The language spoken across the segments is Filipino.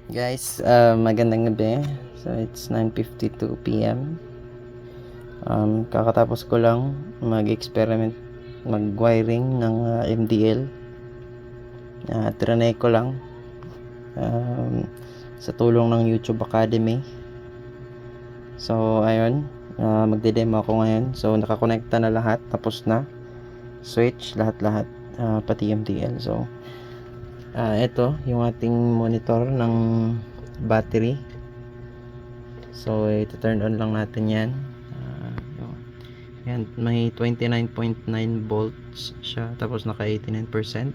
Guys, magandang gabi. So it's 9:52 PM. Kakatapos ko lang mag-experiment mag-wiring ng MDL. Trinay ko lang sa tulong ng YouTube Academy. So ayun, magde-demo ako ngayon. So nakakonekta na lahat, tapos na. Switch lahat-lahat, pati MDL. So ito yung ating monitor ng battery. So ito turn on lang natin yan. Yan, may 29.9 volts siya, tapos naka 89%.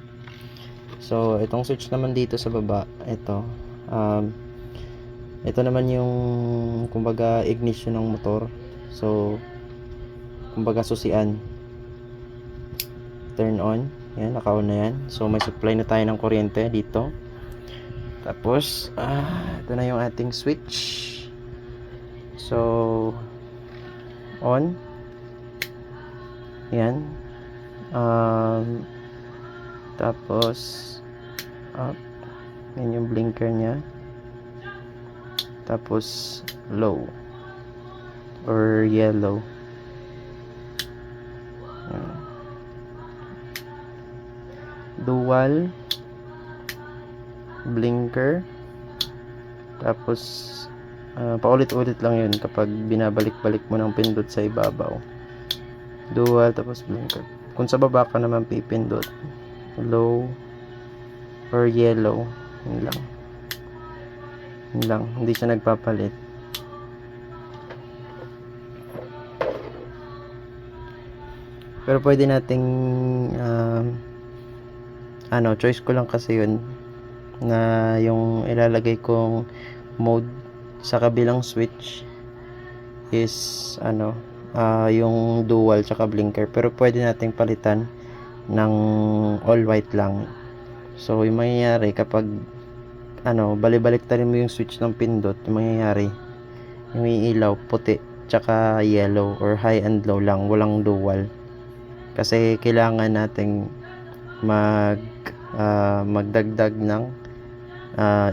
So itong switch naman dito sa baba, ito naman yung kumbaga ignition ng motor. So kumbaga susian, turn on. Yan, naka-on na yan. So may supply na tayo ng kuryente dito. Tapos ito na yung ating switch. So on. Yan. Tapos up. Yan yung blinker nya. Tapos low or yellow. Yan. Dual blinker. Tapos paulit-ulit lang yun kapag binabalik-balik mo ng pindot sa ibabaw. Dual, tapos blinker. Kung sa baba ka naman pipindot, low or yellow, yun lang. Yun lang, hindi siya nagpapalit. Pero pwede nating choice ko lang kasi yun na yung ilalagay kong mode sa kabilang switch is yung dual tsaka blinker, pero pwede nating palitan ng all white lang. So yung mangyayari kapag balik rin mo yung switch ng pindot, yung mangyayari yung ilaw puti tsaka yellow or high and low lang, walang dual. Kasi kailangan nating magdagdag ng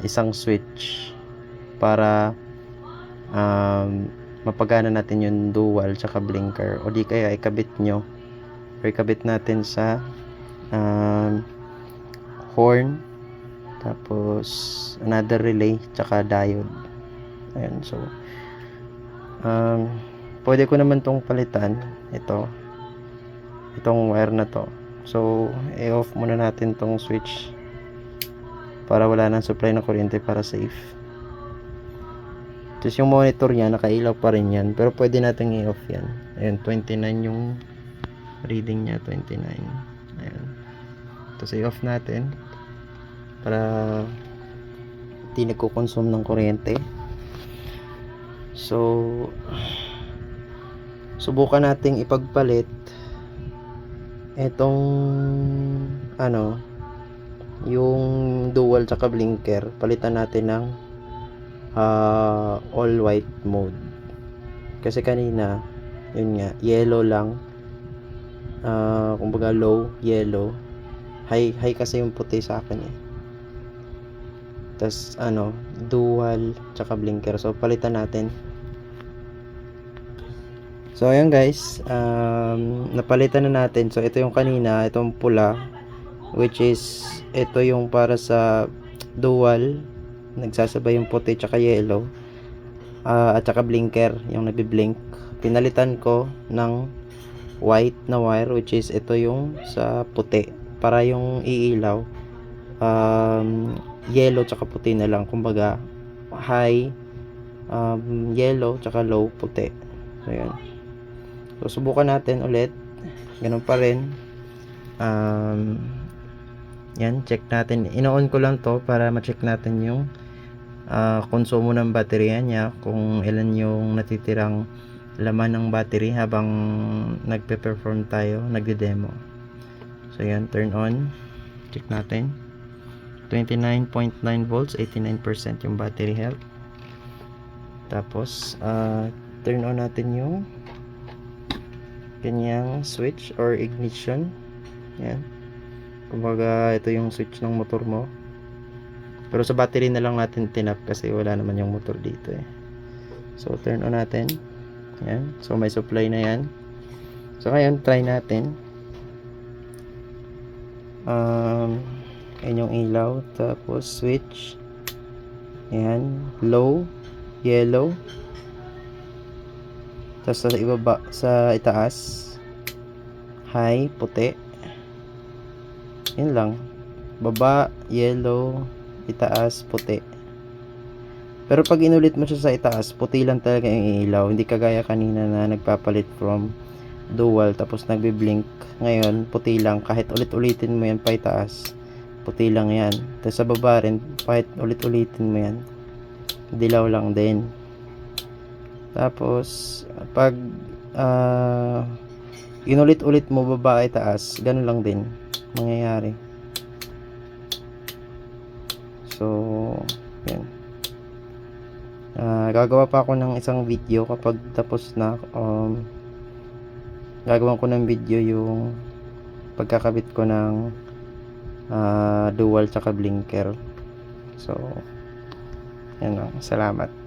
isang switch para mapagana natin yung dual tsaka blinker, o di kaya ikabit nyo or ikabit natin sa horn, tapos another relay tsaka diode. Ayan, so pwede ko naman tong palitan, itong wire na to. So i-off muna natin tong switch para wala nang supply ng kuryente, para safe. Tapos yung monitor niya nakailaw pa rin yan, pero pwede natin i-off yan. Ayan, 29 yung reading niya, 29. Ayan, tapos i-off natin para hindi nagko-consume ng kuryente. So subukan nating ipagpalit itong yung dual tsaka blinker, palitan natin ng all white mode. Kasi kanina yun nga, yellow lang, kumbaga low, yellow, high kasi yung puti sa akin tas dual tsaka blinker. So palitan natin. So ayan guys, napalitan na natin. So ito yung kanina, itong pula, which is ito yung para sa dual, nagsasabay yung puti tsaka yellow, at tsaka blinker, yung nabiblink. Pinalitan ko ng white na wire, which is ito yung sa puti, para yung iilaw yellow tsaka puti na lang, kumbaga high yellow tsaka low puti. So yan, so subukan natin ulit, ganun pa rin. Yan, check natin, ino-on ko lang to para ma-check natin yung konsumo ng baterya niya, kung ilan yung natitirang laman ng battery habang nagpe-perform tayo, nagde-demo. So yan, turn on, check natin, 29.9 volts, 89% yung battery health. Tapos turn on natin yung kanyang switch or ignition. Yan, kumbaga ito yung switch ng motor mo. Pero sa battery na lang natin tinap kasi wala naman yung motor dito eh. So turn on natin. Yan. So may supply na yan. So ngayon try natin. Ayan yung ilaw. Tapos switch. Ayan. Low. Yellow. Tapos sa ibaba, sa itaas, high, puti. Yan lang. Baba, yellow, itaas, puti. Pero pag inulit mo siya sa itaas, puti lang talaga yung ilaw. Hindi kagaya kanina na nagpapalit from dual tapos nagbi-blink. Ngayon, puti lang. Kahit ulit-ulitin mo yan pa itaas, puti lang yan. Tapos sa baba rin, kahit ulit-ulitin mo yan, dilaw lang din. Tapos pag inulit-ulit mo baba ay taas, ganun lang din mangyayari. So yan. Gagawa pa ako ng isang video kapag tapos na. Gagawan ko ng video yung pagkakabit ko ng dual tsaka blinker. So yan lang. Salamat.